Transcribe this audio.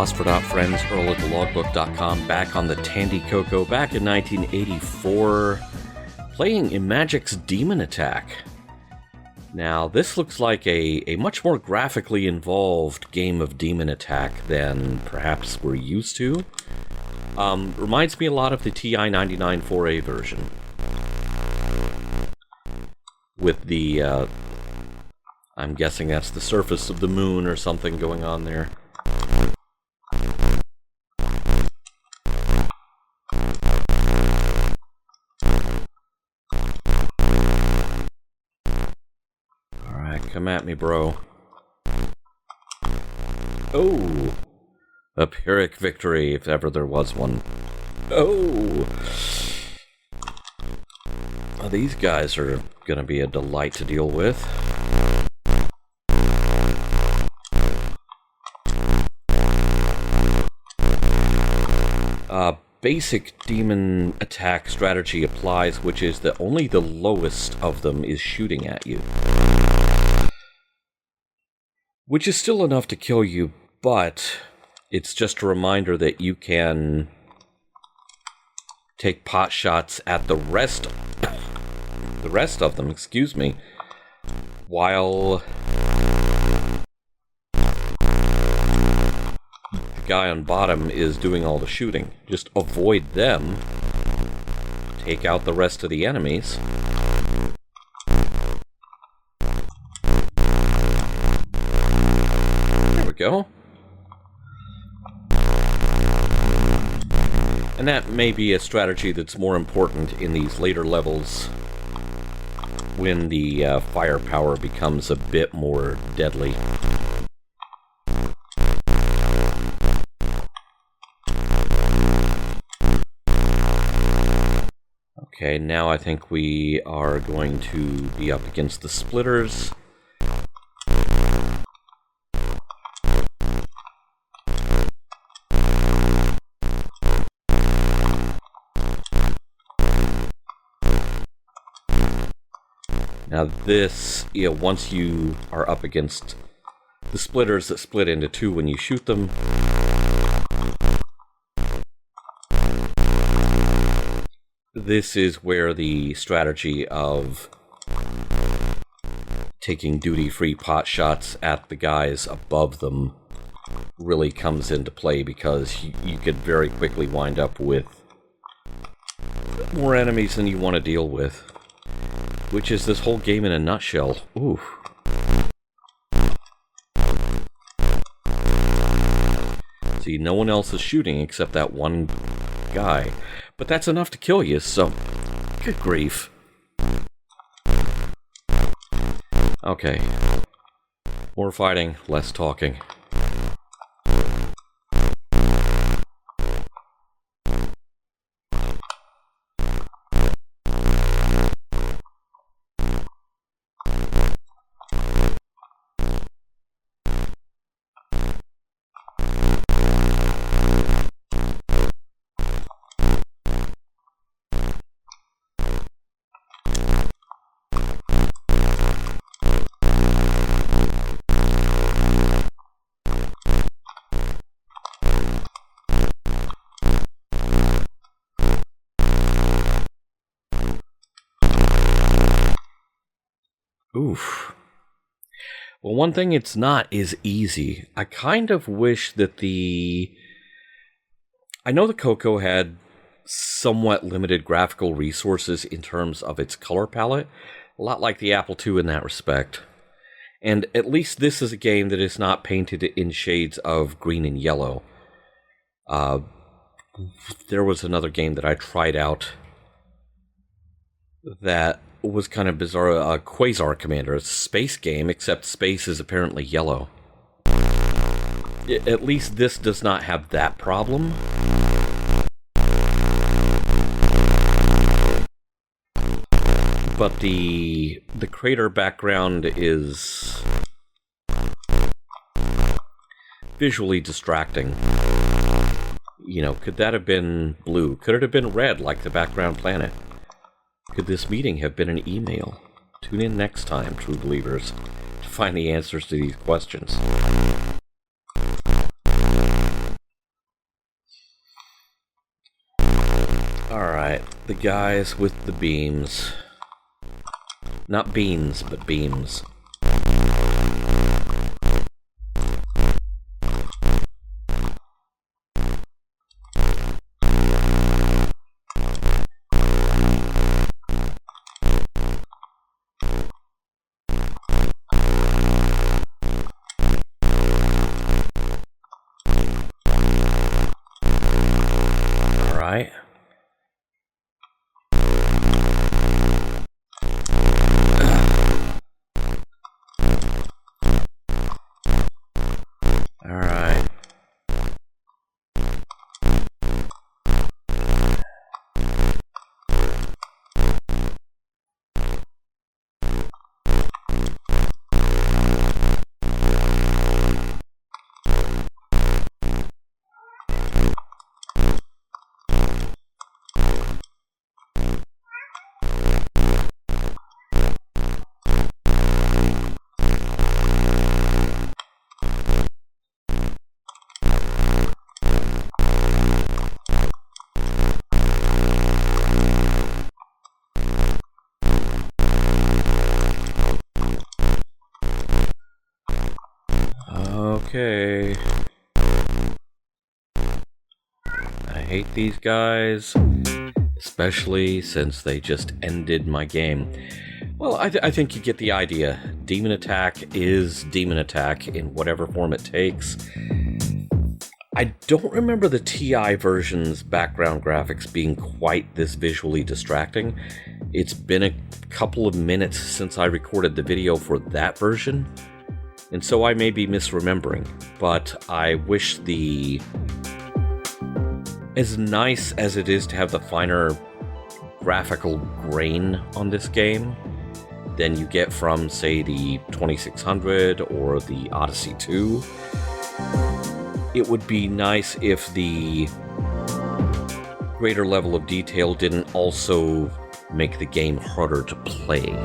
Phosphor Dot friends, Earl at thelogbook.com, back on the Tandy CoCo, back in 1984, playing Imagic's Demon Attack. Now, this looks like a much more graphically involved game of Demon Attack than perhaps we're used to. Reminds me a lot of the TI-99 4A version. With the, I'm guessing that's the surface of the moon or something going on there. Alright, come at me, bro. Oh! A Pyrrhic victory, if ever there was one. Oh! Well, these guys are gonna be a delight to deal with. Basic demon attack strategy applies, which is that only the lowest of them is shooting at you. Which is still enough to kill you, but it's just a reminder that you can take pot shots at the rest of them, excuse me, while the guy on bottom is doing all the shooting. Just avoid them, take out the rest of the enemies. There we go. And that may be a strategy that's more important in these later levels when the firepower becomes a bit more deadly. Okay, now I think we are going to be up against the splitters. Now this, once you are up against the splitters that split into two when you shoot them, this is where the strategy of taking duty-free pot shots at the guys above them really comes into play, because you could very quickly wind up with more enemies than you want to deal with. Which is this whole game in a nutshell. Ooh. See, no one else is shooting except that one guy. But that's enough to kill you, so good grief. Okay. More fighting, less talking. Oof. Well, one thing it's not is easy. I kind of wish that I know the CoCo had somewhat limited graphical resources in terms of its color palette, a lot like the Apple II in that respect. And at least this is a game that is not painted in shades of green and yellow. There was another game that I tried out that was kind of bizarre, Quasar Commander. It's a space game, except space is apparently yellow. At least this does not have that problem. But the crater background is visually distracting. You know, could that have been blue? Could it have been red, like the background planet? Could this meeting have been an email? Tune in next time, true believers, to find the answers to these questions. Alright, the guys with the beams. Not beans, but beams. Alright. Alright. Okay. I hate these guys, especially since they just ended my game. Well, I think you get the idea. Demon Attack is Demon Attack in whatever form it takes. I don't remember the TI version's background graphics being quite this visually distracting. It's been a couple of minutes since I recorded the video for that version, and so I may be misremembering, but I wish as nice as it is to have the finer graphical grain on this game than you get from, say, the 2600 or the Odyssey 2, it would be nice if the greater level of detail didn't also make the game harder to play.